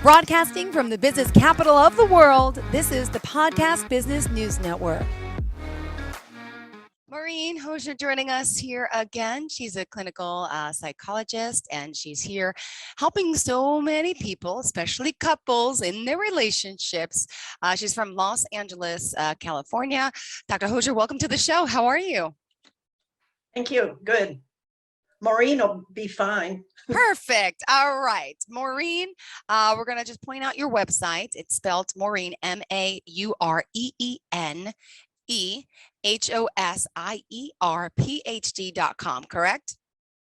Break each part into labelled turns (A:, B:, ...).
A: Broadcasting from the business capital of the world, this is the Podcast Business News Network. Maureen Hosier joining us here again. She's a clinical psychologist, and she's here helping so many people, especially couples, in their relationships. She's from Los Angeles, California. Dr. Hosier, welcome to the show. How are you?
B: Thank you. Good. Maureen will be fine.
A: Perfect. All right. Maureen, we're going to just point out your website. It's spelled Maureen, MaureenEHosierPhD.com, correct?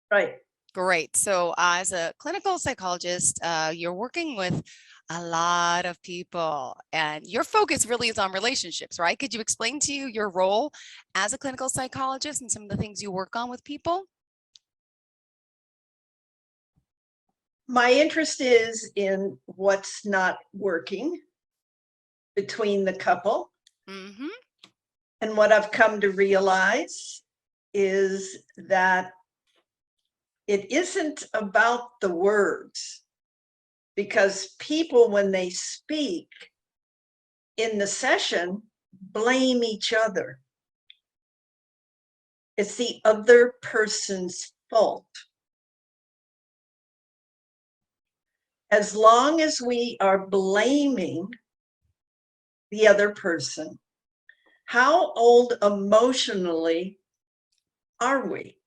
B: Right.
A: Great. So as a clinical psychologist, you're working with a lot of people, and your focus really is on relationships, right? Could you explain to you your role as a clinical psychologist and some of the things you work on with people?
B: My interest is in what's not working between the couple.
A: Mm-hmm.
B: And what I've come to realize is that it isn't about the words, because people, when they speak in the session, blame each other. It's the other person's fault. As long as we are blaming the other person, how old emotionally are we?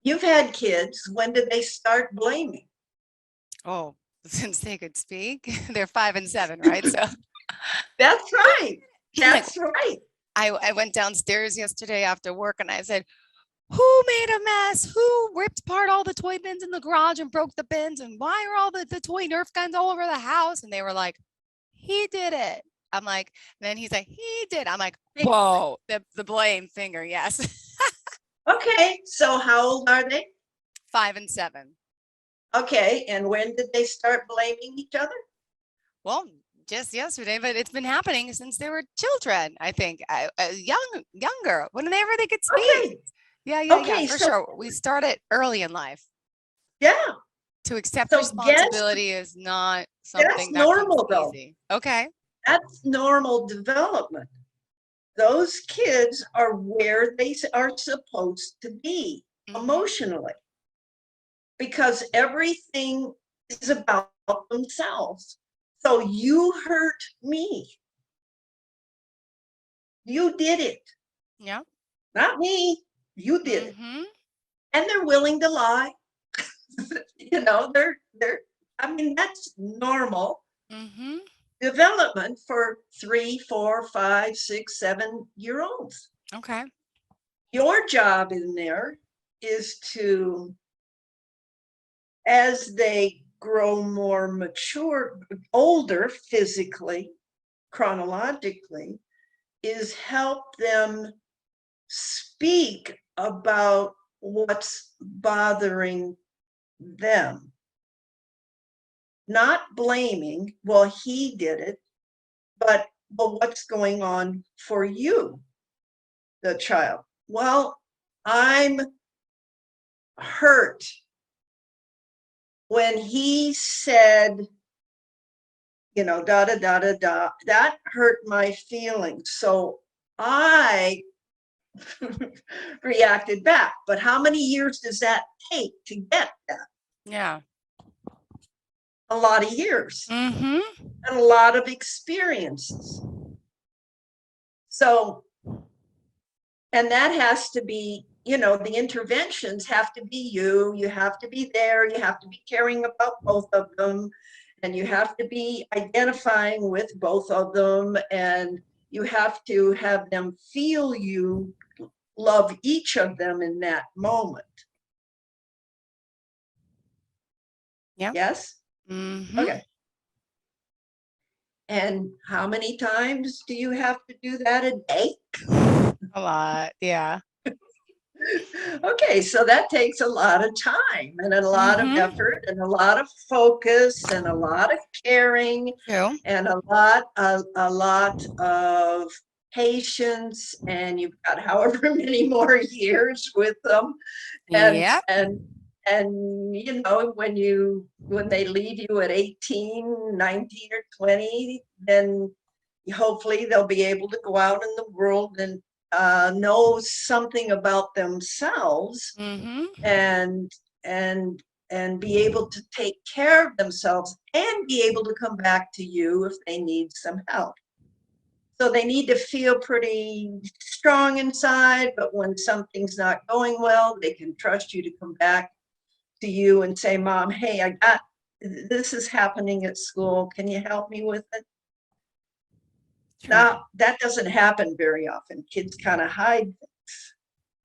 B: You've had kids. When did they start blaming?
A: Oh, since they could speak. They're 5 and 7, right? So
B: That's right. That's right.
A: I went downstairs yesterday after work, and I said, who made a mess? Who ripped apart all the toy bins in the garage and broke the bins? And why are all the toy Nerf guns all over the house? And they were like, he did it. I'm like, and then he's like, he did. I'm like, whoa, the blame finger. Yes.
B: Okay. So how old are they?
A: 5 and 7.
B: Okay. And when did they start blaming each other?
A: Well, just yesterday, but it's been happening since they were children, I think. Younger, whenever they could speak.
B: Okay.
A: Yeah, for sure. We start it early in life.
B: Yeah.
A: To accept
B: So
A: responsibility is not something
B: that's normal,
A: that comes easy. Okay.
B: That's normal development. Those kids are where they are supposed to be emotionally, because everything is about themselves. So you hurt me. You did it.
A: Yeah.
B: Not me. You did it. And they're willing to lie. I mean, that's normal development for 3, 4, 5, 6, 7-year-olds.
A: Okay.
B: Your job in there is to, as they grow more mature, older physically, chronologically, is help them speak about what's bothering them. Not blaming, well, he did it, but what's going on for you, the child? Well, I'm hurt when he said, da, da, da, da, da. That hurt my feelings. So I reacted back. But how many years does that take to get that?
A: Yeah.
B: A lot of years and a lot of experiences. So, and that has to be, the interventions have to be you have to be there, you have to be caring about both of them, and you have to be identifying with both of them, and you have to have them feel you love each of them in that moment.
A: Yeah.
B: Yes? Okay. And how many times do you have to do that a day?
A: A lot, yeah.
B: Okay, so that takes a lot of time and a lot of effort and a lot of focus and a lot of caring and a lot of patience, and you've got however many more years with them. And And, when they leave you at 18, 19 or 20, then hopefully they'll be able to go out in the world and know something about themselves
A: Mm-hmm.
B: and and and be able to take care of themselves and be able to come back to you if they need some help. So they need to feel pretty strong inside, but when something's not going well, they can trust you to come back to you and say, Mom, hey, I got this is happening at school. Can you help me with it?
A: True.
B: Now, that doesn't happen very often. Kids kind of hide.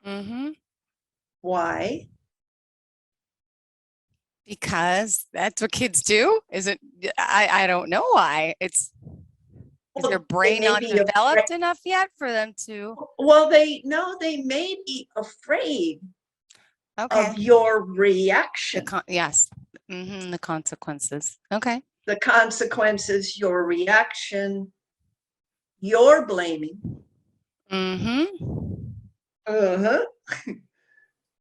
A: Mm-hmm.
B: Why?
A: Because that's what kids do. Is it? I don't know why. Is their
B: Well, they
A: brain
B: may
A: not
B: be
A: developed enough yet for them to?
B: well, they may be afraid
A: Okay.
B: of your reaction,
A: Yes. Mm-hmm. The consequences. Okay.
B: the consequences, your reaction, your blaming.
A: Mm-hmm.
B: Uh-huh.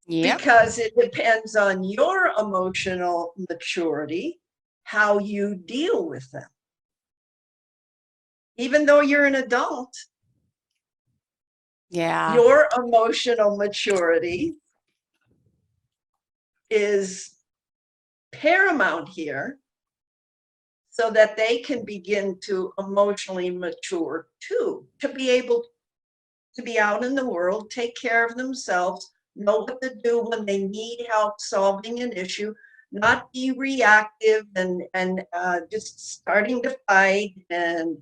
A: Yep.
B: Because it depends on your emotional maturity, how you deal with them. Even though you're an adult,
A: Yeah.
B: your emotional maturity is paramount here so that they can begin to emotionally mature too, to be able to be out in the world, take care of themselves, know what to do when they need help solving an issue, not be reactive and just starting to fight and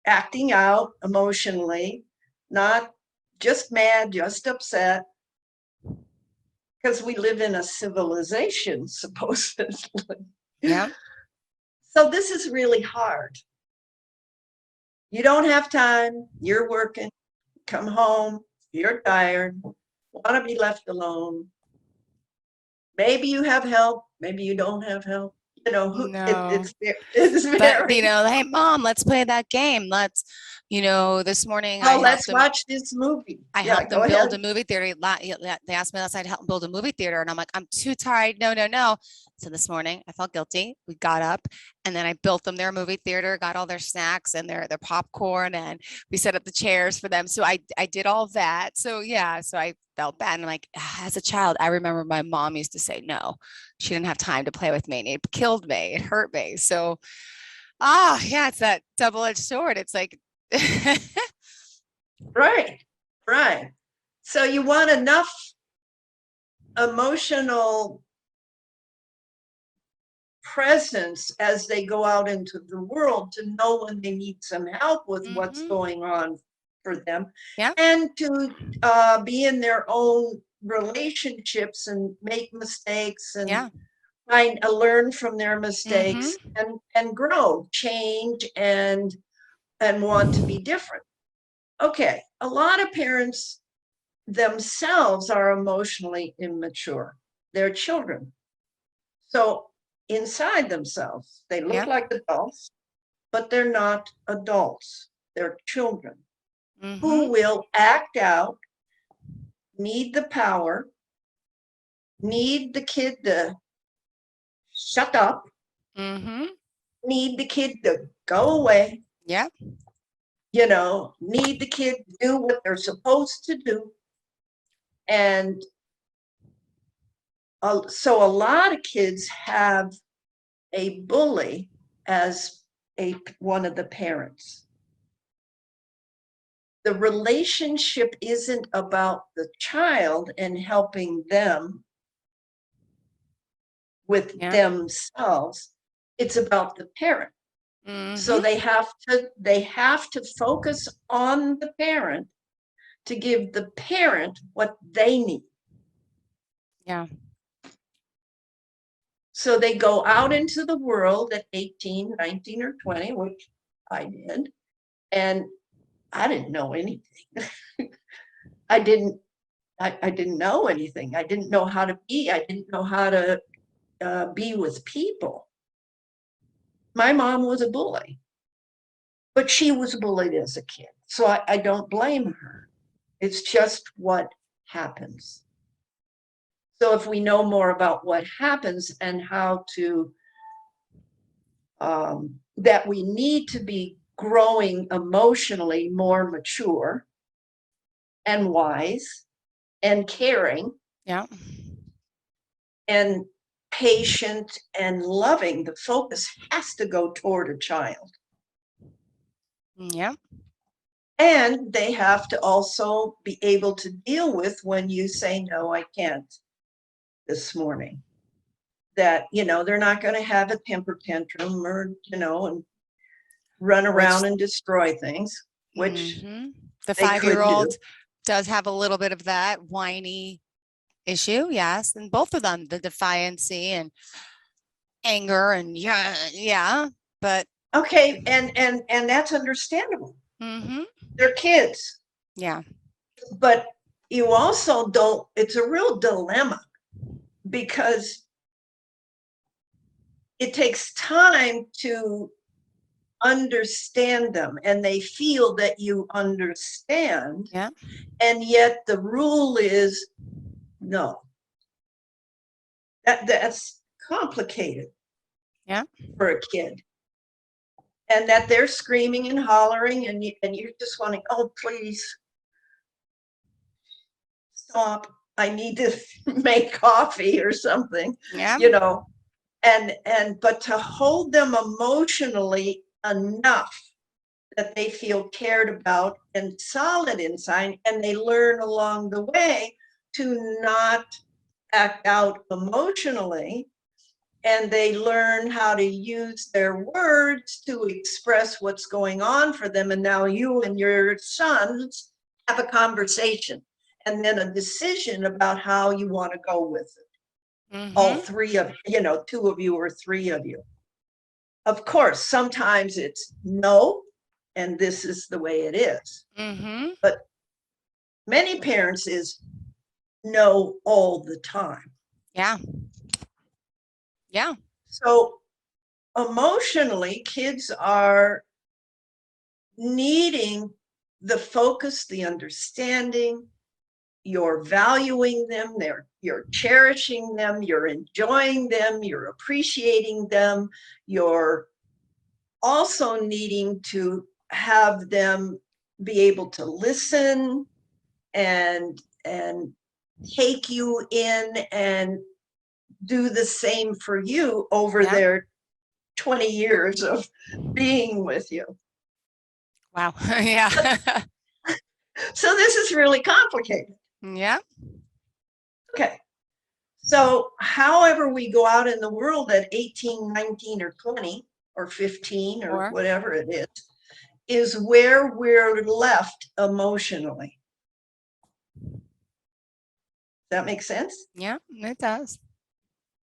B: acting out emotionally, not just mad, just upset, because we live in a civilization, supposedly.
A: Yeah.
B: So this is really hard. You don't have time, you're working, come home, you're tired, want to be left alone. Maybe you have help, maybe you don't have help.
A: No.
B: It's
A: But
B: very,
A: hey, Mom, let's play that game. This morning I
B: oh,
A: helped
B: let's
A: them.
B: watch this movie.
A: I
B: Yeah,
A: helped them
B: go
A: build
B: ahead.
A: a movie theater. They asked me last night to help them build a movie theater, and I'm like, I'm too tired. No, no, no. So this morning I felt guilty. We got up, and then I built them their movie theater, got all their snacks and their popcorn, and we set up the chairs for them. So I did all that. So yeah, so I felt bad. And I'm like, as a child, I remember my mom used to say no. She didn't have time to play with me, and it killed me. It hurt me. So yeah, it's that double-edged sword. It's like
B: Right, right. So you want enough emotional presence as they go out into the world to know when they need some help with what's
A: Mhm.
B: going on for them,
A: Yeah,
B: and to be in their own relationships and make mistakes and
A: yeah.
B: learn from their mistakes
A: Mhm.
B: and grow, change, and want to be different. Okay, a lot of parents themselves are emotionally immature. They're children. So inside themselves, they look
A: Yeah.
B: like adults, but they're not adults. They're children who
A: Mhm.
B: will act out, need the power, need the kid to shut up,
A: Mhm.
B: need the kid to go away,
A: Yeah.
B: need the kid to do what they're supposed to do. And so a lot of kids have a bully as one of the parents. The relationship isn't about the child and helping them with
A: Yeah.
B: themselves. It's about the parent. So
A: Mhm.
B: they have to focus on the parent to give the parent what they need.
A: Yeah.
B: So they go out into the world at 18, 19, or 20, which I did, and I didn't know anything. I didn't I didn't know anything. I didn't know how to be. I didn't know how to be with people. My mom was a bully, but she was bullied as a kid. So I don't blame her. It's just what happens. So if we know more about what happens and how to, that we need to be growing emotionally more mature and wise and caring
A: Yeah.
B: and patient and loving, the focus has to go toward a child.
A: Yeah.
B: And they have to also be able to deal with when you say, no, I can't this morning. That, they're not going to have a temper tantrum or, and run around
A: Which
B: and destroy things, which
A: the
B: they could do.
A: 5-year-old does have a little bit of that whiny issue. Yes. And both of them, the defiancy and anger and yeah. But
B: Okay, and that's understandable. They're kids.
A: Yeah.
B: But you also don't, it's a real dilemma because it takes time to understand them and they feel that you understand.
A: Yeah.
B: And yet the rule is no. That's complicated.
A: Yeah.
B: For a kid. And that they're screaming and hollering and you're just wanting, oh, please stop. I need to make coffee or something,
A: Yeah.
B: But to hold them emotionally enough that they feel cared about and solid inside, and they learn along the way to not act out emotionally, and they learn how to use their words to express what's going on for them. And now you and your sons have a conversation and then a decision about how you want to go with it. All three of, two of you or three of you. Of course, sometimes it's no, and this is the way it is. But many parents is no all the time.
A: Yeah. Yeah.
B: So emotionally, kids are needing the focus, the understanding, you're valuing them, you're cherishing them, you're enjoying them, you're appreciating them, you're also needing to have them be able to listen and take you in and do the same for you over their 20 years of being with you.
A: Wow. Yeah.
B: So this is really complicated.
A: Yeah.
B: Okay. So however we go out in the world at 18, 19, or 20, or 15, or whatever it is where we're left emotionally. Does that make sense?
A: Yeah, it does.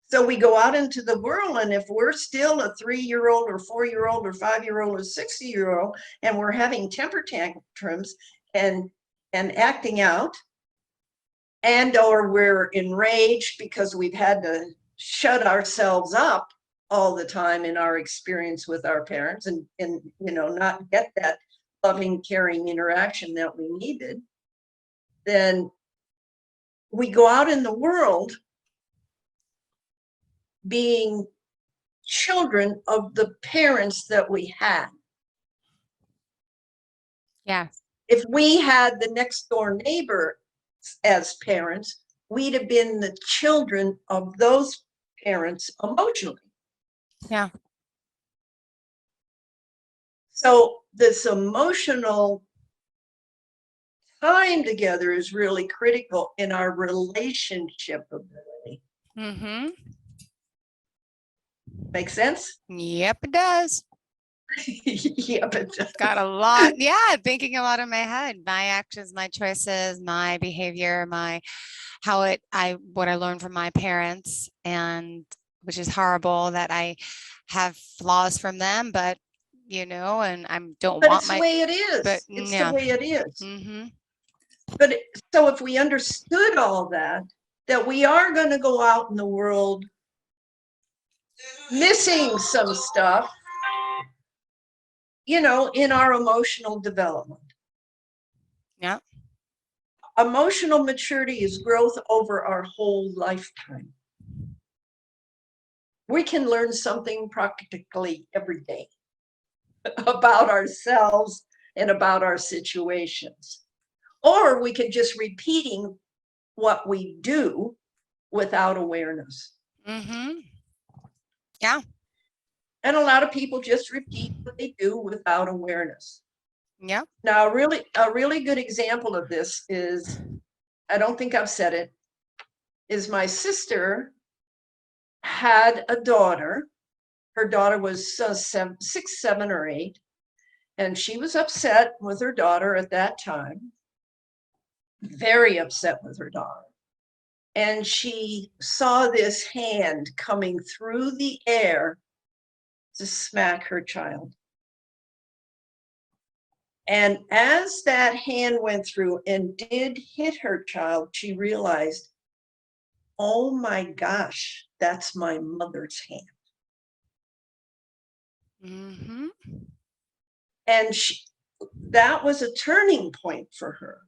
B: So we go out into the world, and if we're still a 3-year-old or 4-year-old or 5-year-old or 60-year-old, and we're having temper tantrums and acting out, and or we're enraged because we've had to shut ourselves up all the time in our experience with our parents and not get that loving, caring interaction that we needed, then we go out in the world being children of the parents that we had.
A: Yeah.
B: If we had the next door neighbor as parents, we'd have been the children of those parents emotionally.
A: Yeah.
B: So this emotional time together is really critical in our relationship ability. Make sense?
A: Yep, it does.
B: Yep, it does.
A: Got a lot. Yeah, thinking a lot in my head. My actions, my choices, my behavior, what I learned from my parents, and which is horrible that I have flaws from them, but and
B: But it's the way it is. It's the way it is. But so if we understood all that we are going to go out in the world missing some stuff, in our emotional development.
A: Yeah.
B: Emotional maturity is growth over our whole lifetime. We can learn something practically every day about ourselves and about our situations. Or we could just repeating what we do without awareness.
A: Mm-hmm. Yeah.
B: And a lot of people just repeat what they do without awareness.
A: Yeah.
B: Now, a really good example of this is, I don't think I've said it, is my sister had a daughter. Her daughter was 6, 7, or 8, and she was upset with her daughter at that time, very upset with her daughter. And she saw this hand coming through the air to smack her child. And as that hand went through and did hit her child, she realized, oh my gosh, that's my mother's hand.
A: Mm-hmm.
B: And that was a turning point for her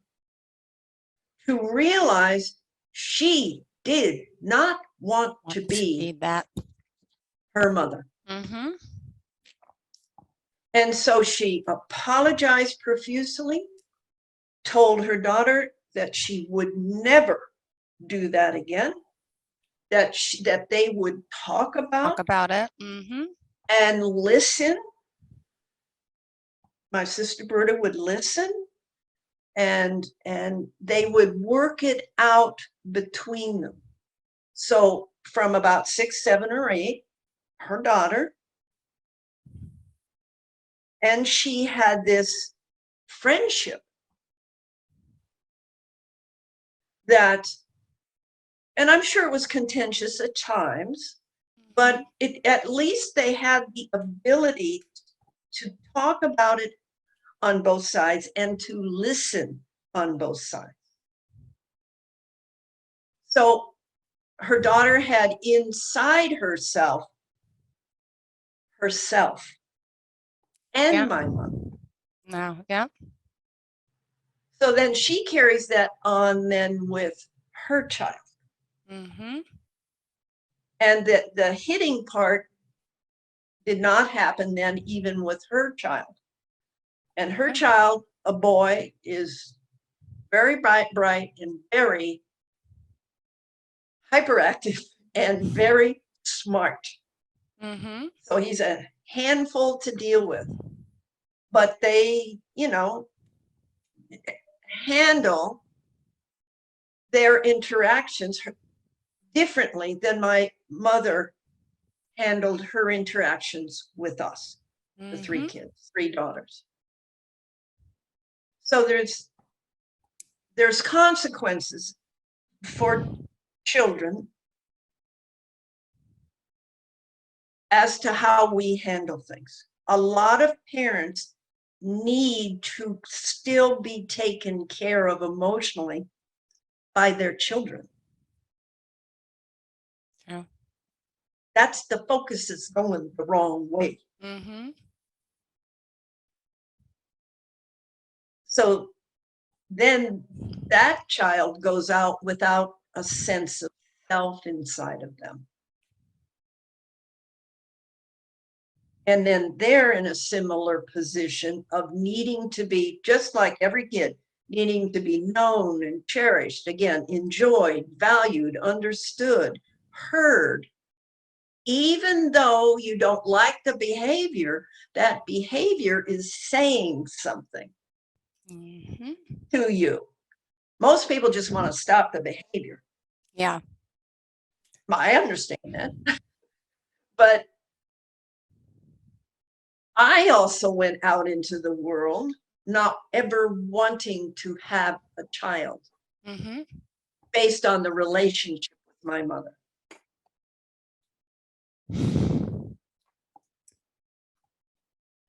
B: to realize she did not want to be
A: that.
B: her mother.
A: Mm-hmm.
B: And so she apologized profusely, told her daughter that she would never do that again, that they would talk about
A: it. Mm-hmm.
B: and listen. My sister Berta would listen, and they would work it out between them. So from about 6, 7, or 8, her daughter and she had this friendship that, and I'm sure it was contentious at times, but at least they had the ability to talk about it on both sides and to listen on both sides. So her daughter had inside herself and my mother.
A: No, yeah.
B: So then she carries that on then with her child.
A: Mm-hmm.
B: And the hitting part did not happen then even with her child. And her child, a boy, is very bright and very hyperactive and very smart.
A: Mm-hmm.
B: So he's a handful to deal with. But they, handle their interactions differently than my mother handled her interactions with us, the 3 kids, 3 daughters. So there's consequences for children as to how we handle things. A lot of parents need to still be taken care of emotionally by their children.
A: Yeah.
B: That's the focus is going the wrong way.
A: Mm-hmm.
B: So then that child goes out without a sense of self inside of them. And then they're in a similar position of needing to be, just like every kid, needing to be known and cherished, again, enjoyed, valued, understood, heard. Even though you don't like the behavior, that behavior is saying something to you. Most people just want to stop the behavior.
A: Yeah.
B: I understand that. But I also went out into the world not ever wanting to have a child based on the relationship with my mother.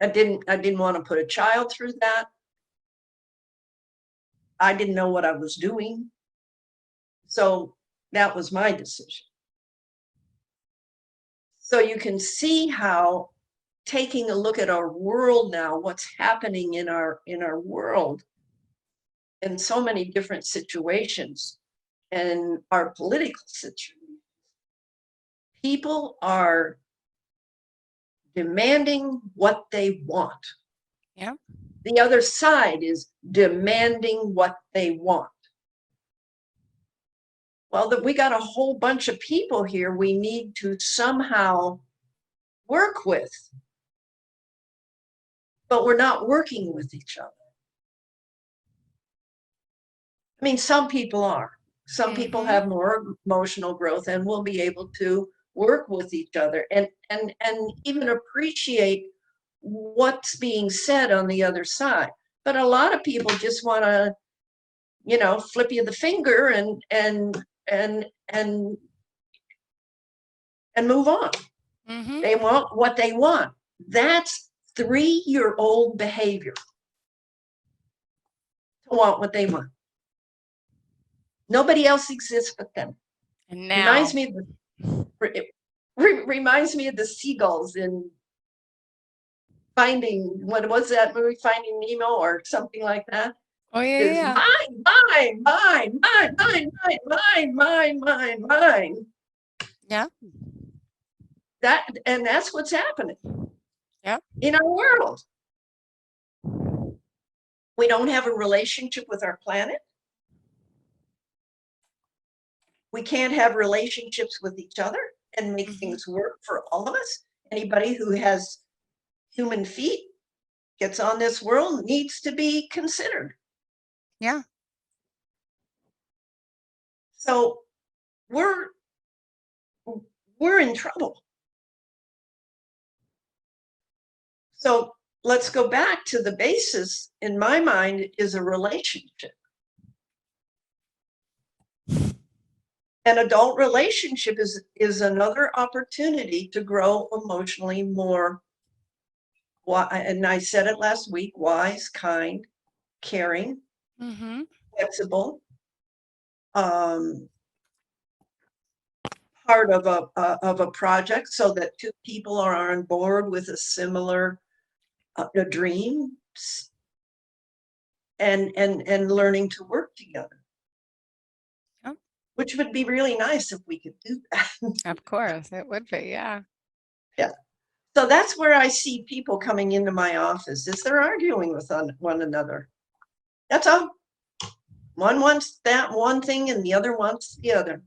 B: I didn't want to put a child through that. I didn't know what I was doing. So that was my decision. So you can see how, taking a look at our world now, what's happening in our world, in so many different situations and our political situation, people are demanding what they want.
A: Yeah.
B: The other side is demanding what they want. Well, that we got a whole bunch of people here we need to somehow work with, but we're not working with each other. I mean, some people are. Some people have more emotional growth and will be able to work with each other and even appreciate what's being said on the other side. But a lot of people just want to, you know, flip you the finger and move on. They want what they want. That's 3-year-old behavior. To want what they want. Nobody else exists but them.
A: And now
B: reminds me of the seagulls in Finding, what was that movie, Finding Nemo or something like that?
A: Oh yeah,
B: Is
A: yeah.
B: mine, mine, mine, mine, mine, mine, mine, mine, mine.
A: Yeah.
B: And that's what's happening.
A: Yeah.
B: In our world. We don't have a relationship with our planet. We can't have relationships with each other and make things work for all of us. Anybody who has human feet gets on this world needs to be considered.
A: Yeah.
B: So we're in trouble. So let's go back to the basis, in my mind, is a relationship. An adult relationship is another opportunity to grow emotionally more. And I said it last week, wise, kind, caring, flexible, part of a project so that two people are on board with a similar a dream and learning to work together.
A: Oh.
B: Which would be really nice if we could do that.
A: Of course, it would be, yeah.
B: Yeah. So that's where I see people coming into my office, is they're arguing with one another. That's all. One wants that one thing and the other wants the other.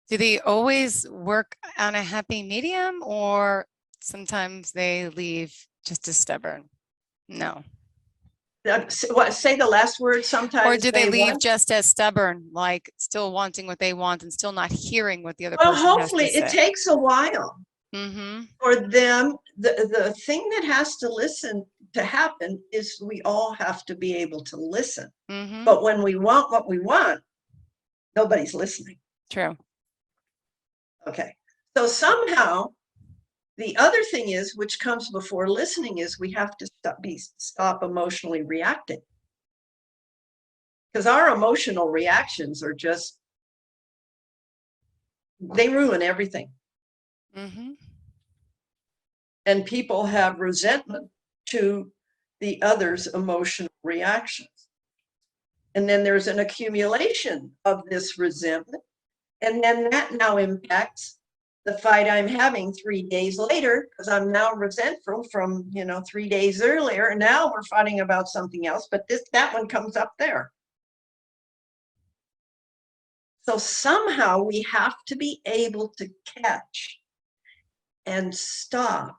A: Do they always work on a happy medium, or sometimes they leave just as stubborn? No.
B: Say the last word. Sometimes.
A: Or do they leave
B: want?
A: just as stubborn, like still wanting what they want and still not hearing what the other
B: Well,
A: person has to
B: hopefully
A: say?
B: it takes a while for them. The thing that has to happen is we all have to be able to listen. But when we want what we want, nobody's listening.
A: True.
B: Okay. So somehow the other thing is, which comes before listening, is we have to stop emotionally reacting. Because our emotional reactions are just, they ruin everything. And people have resentment to the other's emotional reactions. And then there's an accumulation of this resentment. And then that now impacts the fight I'm having 3 days later, because I'm now resentful from 3 days earlier. And now we're fighting about something else, but that one comes up there. So somehow we have to be able to catch and stop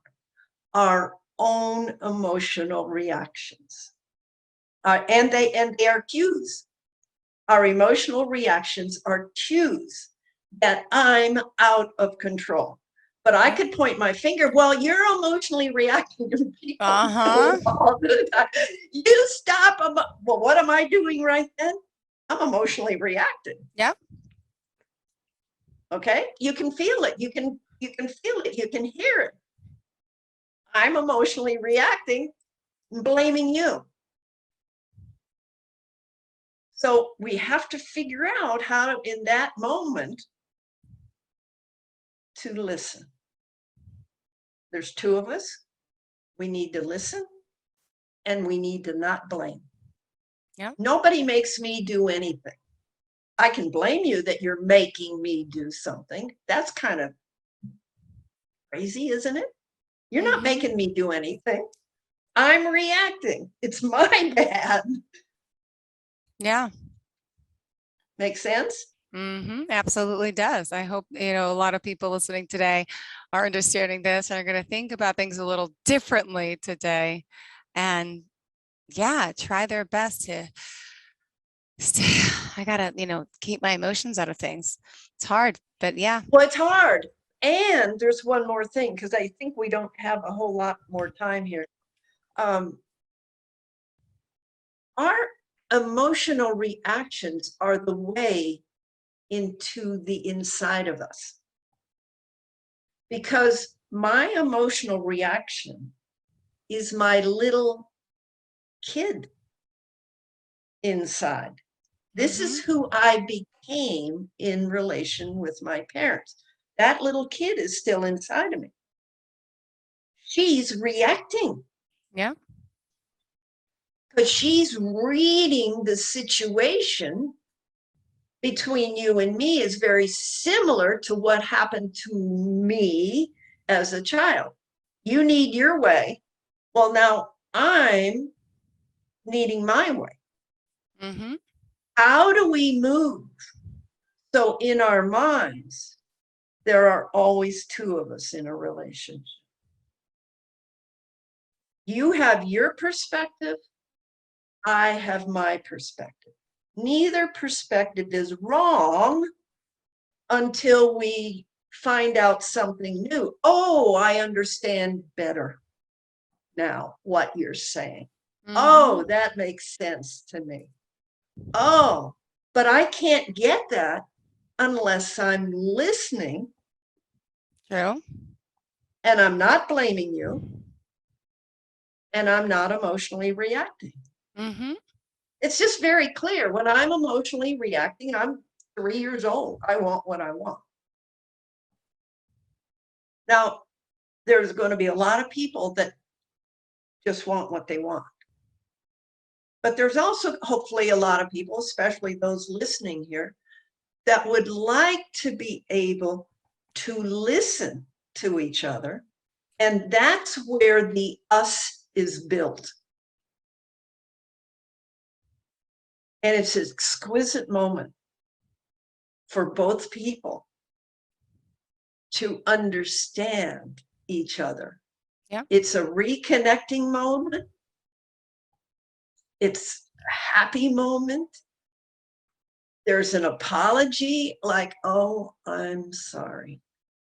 B: our own emotional reactions. And they are cues. Our emotional reactions are cues that I'm out of control. But I could point my finger, well, you're emotionally reacting to people all the time. You stop. Well, what am I doing right then? I'm emotionally reacting.
A: Yep.
B: Okay. You can feel it. You can feel it. You can hear it. I'm emotionally reacting, blaming you. So we have to figure out how, in that moment, to listen. There's two of us. We need to listen, and we need to not blame.
A: Yeah.
B: Nobody makes me do anything. I can blame you that you're making me do something. That's kind of crazy, isn't it? You're not
A: Mhm.
B: making me do anything. I'm reacting. It's my bad.
A: Yeah.
B: Make sense?
A: Absolutely does. I hope, a lot of people listening today are understanding this and are going to think about things a little differently today. And yeah, try their best to stay. I gotta, keep my emotions out of things. It's hard, but yeah.
B: Well, it's hard. And there's one more thing, because I think we don't have a whole lot more time here. Our emotional reactions are the way into the inside of us. Because my emotional reaction is my little kid inside. This is
A: Mhm.
B: who I became in relation with my parents. That little kid is still inside of me. She's reacting
A: Yeah.
B: because she's reading the situation between you and me is very similar to what happened to me as a child. You need your way. Well, now I'm needing my way.
A: Mhm.
B: How do we move? So in our minds, there are always two of us in a relationship. You have your perspective, I have my perspective. Neither perspective is wrong until we find out something new. Oh, I understand better now what you're saying. Oh,
A: Mhm.
B: that makes sense to me. Oh, but I can't get that unless I'm listening
A: True.
B: and I'm not blaming you and I'm not emotionally reacting.
A: Mhm.
B: It's just very clear. When I'm emotionally reacting, I'm 3 years old. I want what I want. Now, there's going to be a lot of people that just want what they want. But there's also hopefully a lot of people, especially those listening here, that would like to be able to listen to each other. And that's where the us is built. And it's an exquisite moment for both people to understand each other.
A: Yeah.
B: It's a reconnecting moment. It's a happy moment. There's an apology, like, oh, I'm sorry.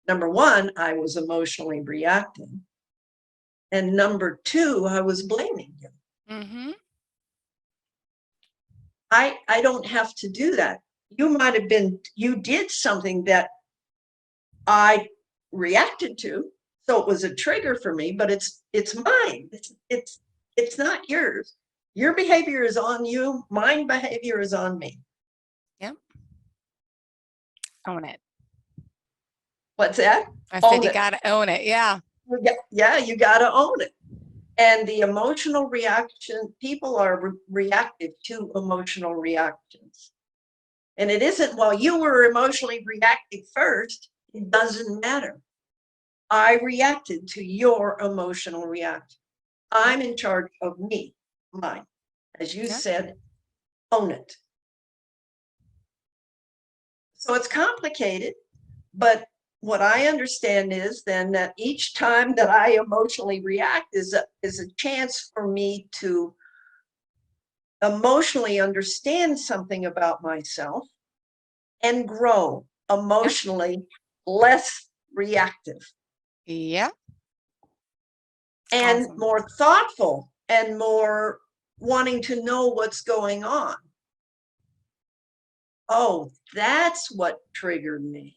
B: Number one, I was emotionally reacting. And number two, I was blaming you.
A: Mhm.
B: I don't have to do that. You might have been, you did something that I reacted to. So it was a trigger for me, but it's mine. It's not yours. Your behavior is on you. Mine behavior is on me.
A: Yeah. Own it.
B: What's that?
A: I said
B: Own
A: you
B: it.
A: gotta own it. Yeah.
B: Yeah, you got to own it. And the emotional reaction, people are reactive to emotional reactions. And it isn't, well, you were emotionally reacting first. It doesn't matter. I reacted to your emotional reaction.
A: Yeah.
B: I'm in charge of me, mine. As you
A: Yeah.
B: said, own it. So it's complicated, but what I understand is then that each time that I emotionally react is a chance for me to emotionally understand something about myself and grow
A: Yeah.
B: emotionally less reactive
A: Yeah.
B: and
A: Awesome.
B: more thoughtful and more wanting to know what's going on. Oh, that's what triggered me.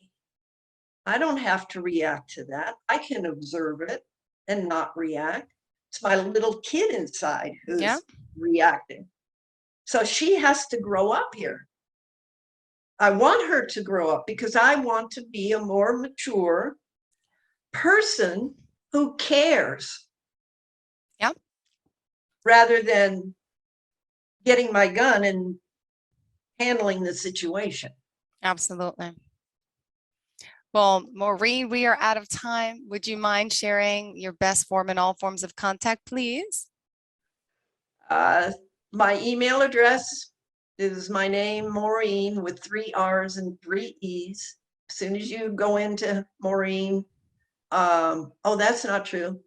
B: I don't have to react to that. I can observe it and not react. It's my little kid inside
A: Yeah.
B: who's reacting. So she has to grow up here. I want her to grow up because I want to be a more mature person who cares
A: Yeah.
B: rather than getting my gun and handling the situation.
A: Absolutely. Well, Maureen, we are out of time. Would you mind sharing your best form and all forms of contact, please?
B: My email address is my name, Maureen, with 3 R's and 3 E's. As soon as you go into Maureen, oh, that's not true.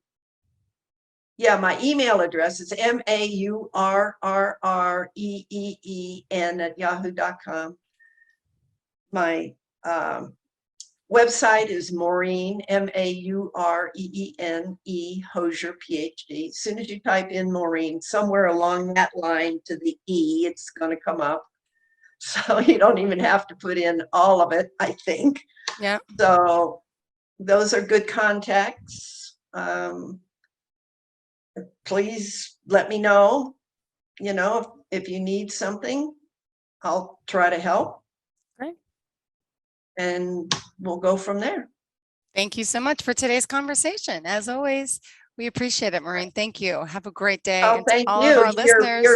B: Yeah, my email address is maurreen@yahoo.com. My website is Maureen, Maureen, Hosier, PhD. As soon as you type in Maureen, somewhere along that line to the E, it's going to come up. So you don't even have to put in all of it, I think.
A: Yeah.
B: So those are good contacts. Please let me know, if you need something, I'll try to help.
A: Great.
B: And we'll go from there.
A: Thank you so much for today's conversation. As always, we appreciate it, Maureen. Thank you. Have a great day.
B: Oh,
A: And to
B: thank
A: all
B: you.
A: of our listeners.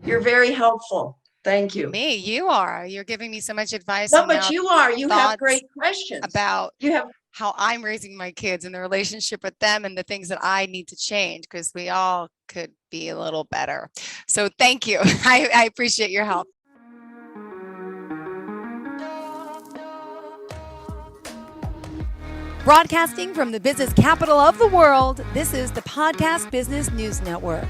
B: You're very helpful. Thank you.
A: Me, you are. You're giving me so much advice.
B: No,
A: and
B: but
A: now
B: you are. You have
A: thoughts
B: great questions
A: about
B: You have
A: how I'm raising my kids and the relationship with them and the things that I need to change, because we all could be a little better. So thank you. I appreciate your help. Broadcasting from the business capital of the world, this is the Podcast Business News Network.